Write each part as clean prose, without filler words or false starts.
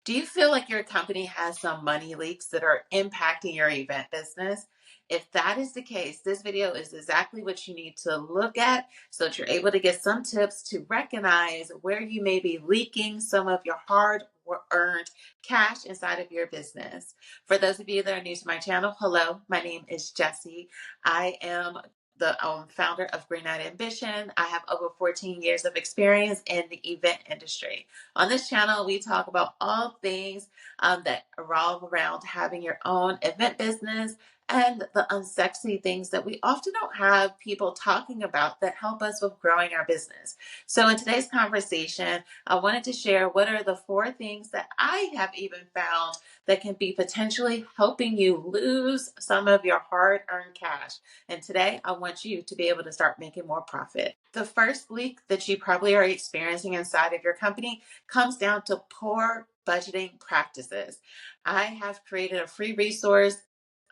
Do you feel like your company has some money leaks that are impacting your event business? If that is the case, this video is exactly what you need to look at so that you're able to get some tips to recognize where you may be leaking some of your hard earned cash inside of your business. For those of you that are new to my channel, hello, my name is Jessie. I am the founder of Green Night Ambition. I have over 14 years of experience in the event industry. On this channel, we talk about all things that revolve around having your own event business and the unsexy things that we often don't have people talking about that help us with growing our business. So, in today's conversation, I wanted to share what are the 4 things that I have even found that can be potentially helping you lose some of your hard earned cash. And today, I want you to be able to start making more profit. The first leak that you probably are experiencing inside of your company comes down to poor budgeting practices. I have created a free resource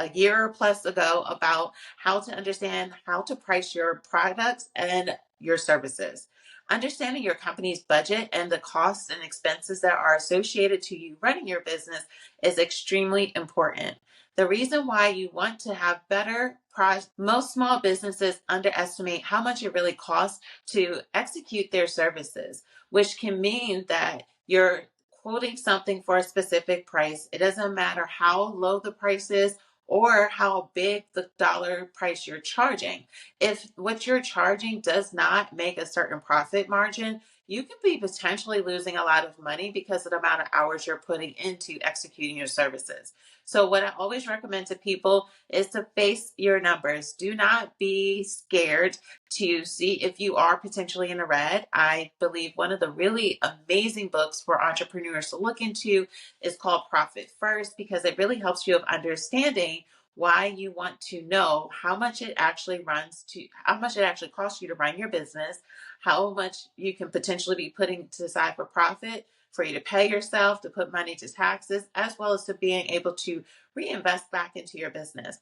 a year or plus ago about how to understand how to price your products and your services. Understanding your company's budget and the costs and expenses that are associated to you running your business is extremely important. The reason why you want to have better price, most small businesses underestimate how much it really costs to execute their services, which can mean that you're quoting something for a specific price. It doesn't matter how low the price is or how big the dollar price you're charging. If what you're charging does not make a certain profit margin, you could be potentially losing a lot of money because of the amount of hours you're putting into executing your services. So, what I always recommend to people is to face your numbers. Do not be scared to see if you are potentially in the red. I believe one of the really amazing books for entrepreneurs to look into is called Profit First, because it really helps you of understanding why you want to know how much it actually costs you to run your business, how much you can potentially be putting to the side for profit, for you to pay yourself, to put money to taxes, as well as to being able to reinvest back into your business.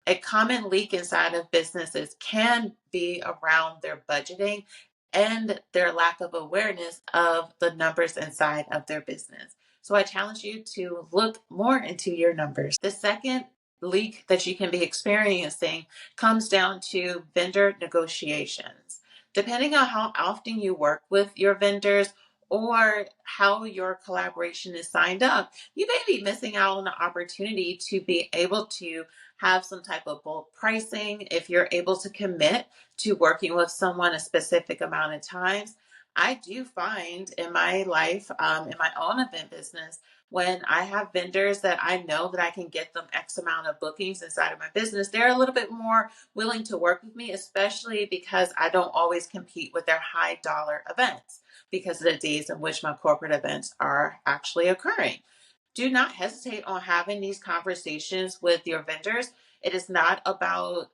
A common leak inside of businesses can be around their budgeting and their lack of awareness of the numbers inside of their business. So I challenge you to look more into your numbers. The second leak that you can be experiencing comes down to vendor negotiations. Depending on how often you work with your vendors or how your collaboration is signed up, you may be missing out on the opportunity to be able to have some type of bulk pricing if you're able to commit to working with someone a specific amount of times. I do find in my life, in my own event business, when I have vendors that I know that I can get them X amount of bookings inside of my business, they're a little bit more willing to work with me, especially because I don't always compete with their high dollar events because of the days in which my corporate events are actually occurring. Do not hesitate on having these conversations with your vendors. It is not about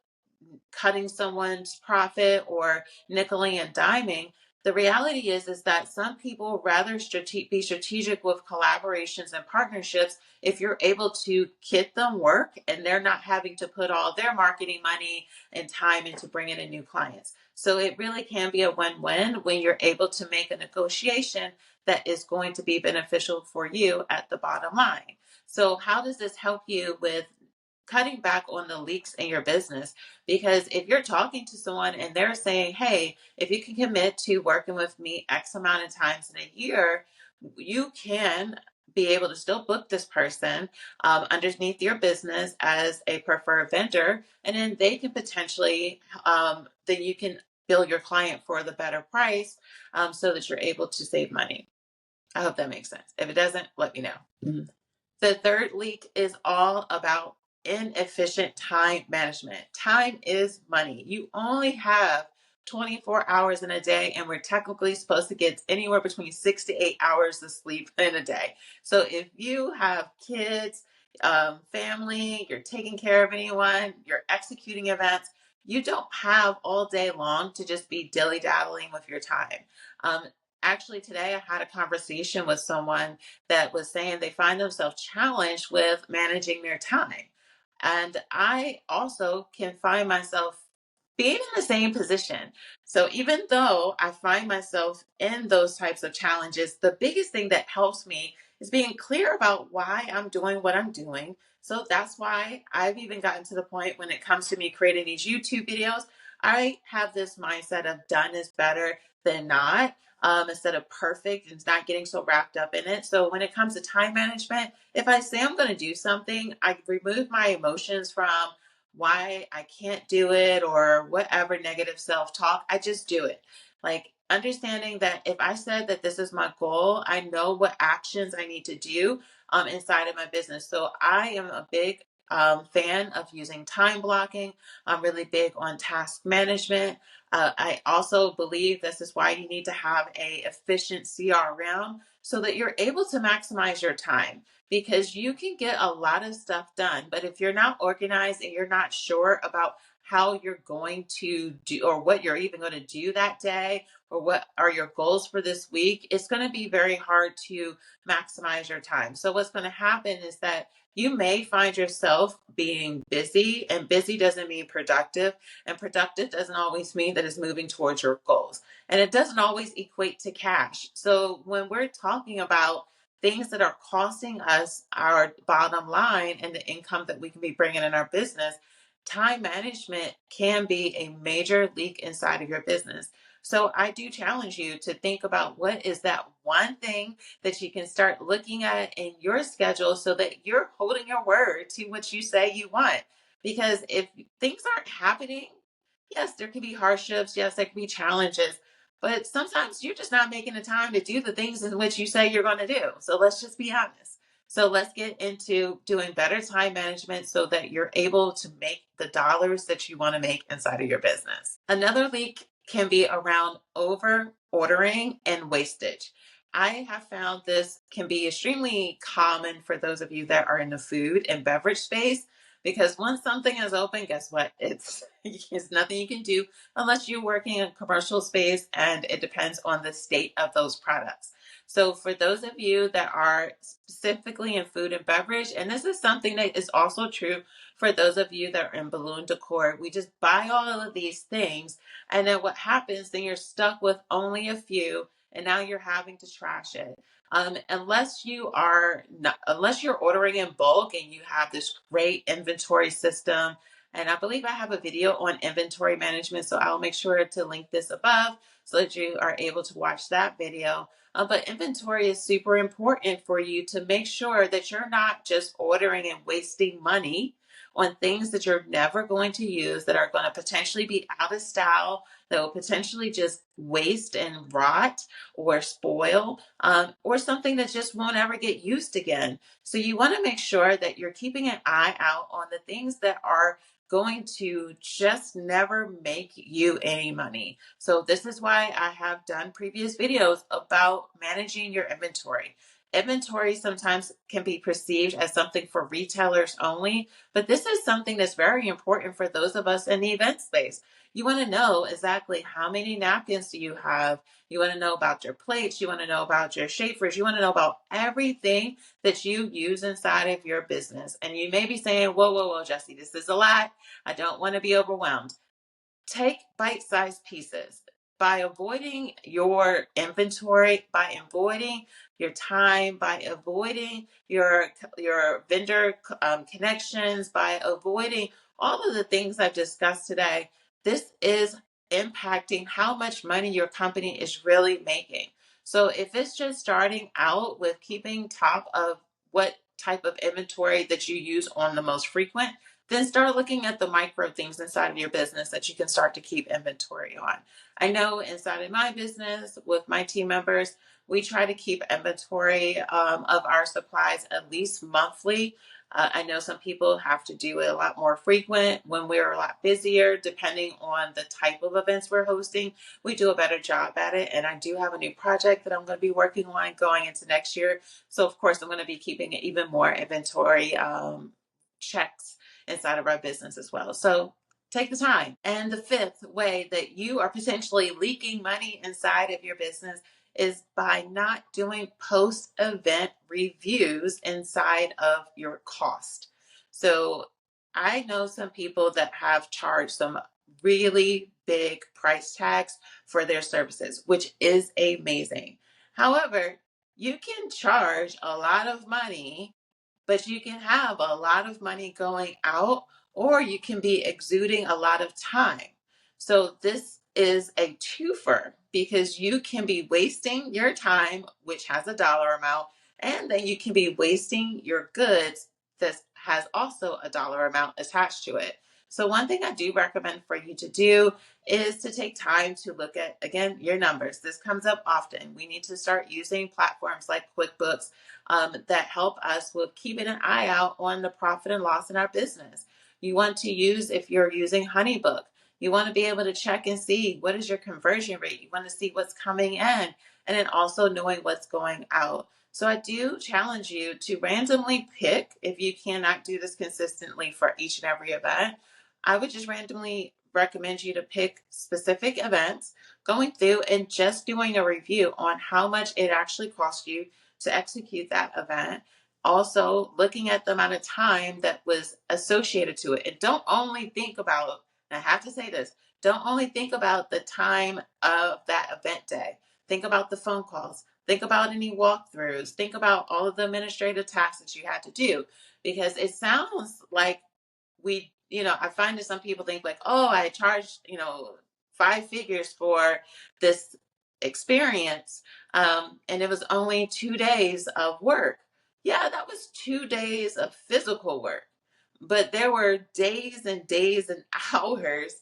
cutting someone's profit or nickeling and diming. The reality is that some people rather be strategic with collaborations and partnerships if you're able to get them work and they're not having to put all their marketing money and time into bringing in new clients. So it really can be a win-win when you're able to make a negotiation that is going to be beneficial for you at the bottom line. So how does this help you with cutting back on the leaks in your business? Because if you're talking to someone and they're saying, hey, if you can commit to working with me X amount of times in a year, you can be able to still book this person underneath your business as a preferred vendor. And then they can potentially, then you can bill your client for the better price so that you're able to save money. I hope that makes sense. If it doesn't, let me know. Mhm. The third leak is all about inefficient time management. Time is money. You only have 24 hours in a day, and we're technically supposed to get anywhere between 6 to 8 hours of sleep in a day. So if you have kids, family, you're taking care of anyone, you're executing events, you don't have all day long to just be dilly-daddling with your time. Um, Actually, today I had a conversation with someone that was saying they find themselves challenged with managing their time. And I also can find myself being in the same position. So even though I find myself in those types of challenges, the biggest thing that helps me is being clear about why I'm doing what I'm doing. So that's why I've even gotten to the point when it comes to me creating these YouTube videos, I have this mindset of done is better than not. Instead of perfect and not getting so wrapped up in it. So when it comes to time management, if I say I'm going to do something, I remove my emotions from why I can't do it or whatever negative self talk. I just do it. Like understanding that if I said that this is my goal, I know what actions I need to do inside of my business. So I am a big fan of using time blocking. I'm really big on task management. I also believe this is why you need to have a efficient CRM so that you're able to maximize your time because you can get a lot of stuff done. But if you're not organized and you're not sure about how you're going to do or what you're even going to do that day or what are your goals for this week, it's going to be very hard to maximize your time. So what's going to happen is that you may find yourself being busy, and busy doesn't mean productive, and productive doesn't always mean that it's moving towards your goals. And it doesn't always equate to cash. So when we're talking about things that are costing us our bottom line and the income that we can be bringing in our business, time management can be a major leak inside of your business. So I do challenge you to think about what is that one thing that you can start looking at in your schedule so that you're holding your word to what you say you want. Because if things aren't happening, yes, there can be hardships. Yes, there can be challenges. But sometimes you're just not making the time to do the things in which you say you're going to do. So let's just be honest. So let's get into doing better time management so that you're able to make the dollars that you want to make inside of your business. Another leak can be around over ordering and wastage. I have found this can be extremely common for those of you that are in the food and beverage space because once something is open, guess what? It's nothing you can do unless you're working in a commercial space, and it depends on the state of those products. So for those of you that are specifically in food and beverage, and this is something that is also true for those of you that are in balloon decor, we just buy all of these things, and then what happens, then you're stuck with only a few, and now you're having to trash it. Unless you're ordering in bulk and you have this great inventory system, and I believe I have a video on inventory management, so I'll make sure to link this above so that you are able to watch that video. But inventory is super important for you to make sure that you're not just ordering and wasting money on things that you're never going to use, that are going to potentially be out of style, that will potentially just waste and rot or spoil, or something that just won't ever get used again. So you want to make sure that you're keeping an eye out on the things that are going to just never make you any money. So this is why I have done previous videos about managing your inventory. Inventory sometimes can be perceived as something for retailers only, but this is something that's very important for those of us in the event space. You want to know exactly how many napkins do you have. You want to know about your plates. You want to know about your shapers. You want to know about everything that you use inside of your business. And you may be saying, whoa, whoa, whoa, Jesse, this is a lot. I don't want to be overwhelmed. Take bite-sized pieces. By avoiding your inventory, by avoiding your time, by avoiding your vendor connections, by avoiding all of the things I've discussed today, this is impacting how much money your company is really making. So if it's just starting out with keeping top of what type of inventory that you use on the most frequent, then start looking at the micro things inside of your business that you can start to keep inventory on. I know inside of my business with my team members, we try to keep inventory of our supplies at least monthly. I know some people have to do it a lot more frequent when we're a lot busier, depending on the type of events we're hosting. We do a better job at it. And I do have a new project that I'm going to be working on going into next year. So, of course, I'm going to be keeping even more inventory checks inside of our business as well. So take the time. And the fifth way that you are potentially leaking money inside of your business is by not doing post-event reviews inside of your cost. So I know some people that have charged some really big price tags for their services, which is amazing. However, you can charge a lot of money, but you can have a lot of money going out, or you can be exuding a lot of time. So this is a twofer because you can be wasting your time, which has a dollar amount, and then you can be wasting your goods that has also a dollar amount attached to it. So one thing I do recommend for you to do is to take time to look at, again, your numbers. This comes up often. We need to start using platforms like QuickBooks that help us with keeping an eye out on the profit and loss in our business. You want to use, if you're using HoneyBook, you want to be able to check and see what is your conversion rate. You want to see what's coming in and then also knowing what's going out. So I do challenge you to randomly pick, if you cannot do this consistently for each and every event, I would just randomly recommend you to pick specific events, going through and just doing a review on how much it actually cost you to execute that event. Also, looking at the amount of time that was associated to it. And don't only think about, and I have to say this, don't only think about the time of that event day. Think about the phone calls. Think about any walkthroughs. Think about all of the administrative tasks that you had to do, because it sounds like I find that some people think like, oh, I charged, five figures for this experience. And it was only 2 days of work. Yeah, that was 2 days of physical work. But there were days and days and hours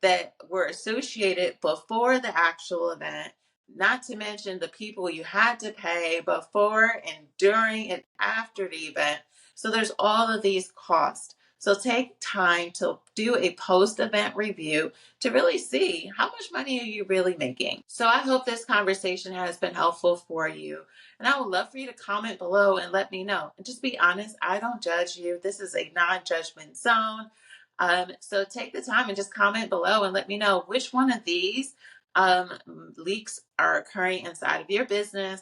that were associated before the actual event, not to mention the people you had to pay before and during and after the event. So there's all of these costs. So take time to do a post-event review to really see how much money are you really making. So I hope this conversation has been helpful for you. And I would love for you to comment below and let me know. And just be honest, I don't judge you. This is a non-judgment zone. So take the time and just comment below and let me know which one of these um, leaks are occurring inside of your business,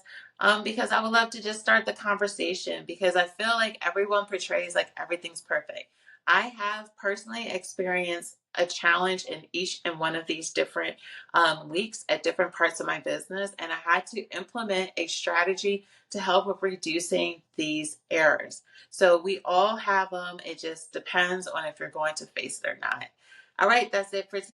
because I would love to just start the conversation, because I feel like everyone portrays like everything's perfect. I have personally experienced a challenge in each and one of these different weeks at different parts of my business, and I had to implement a strategy to help with reducing these errors. So we all have them. It just depends on if you're going to face it or not. All right, that's it for today.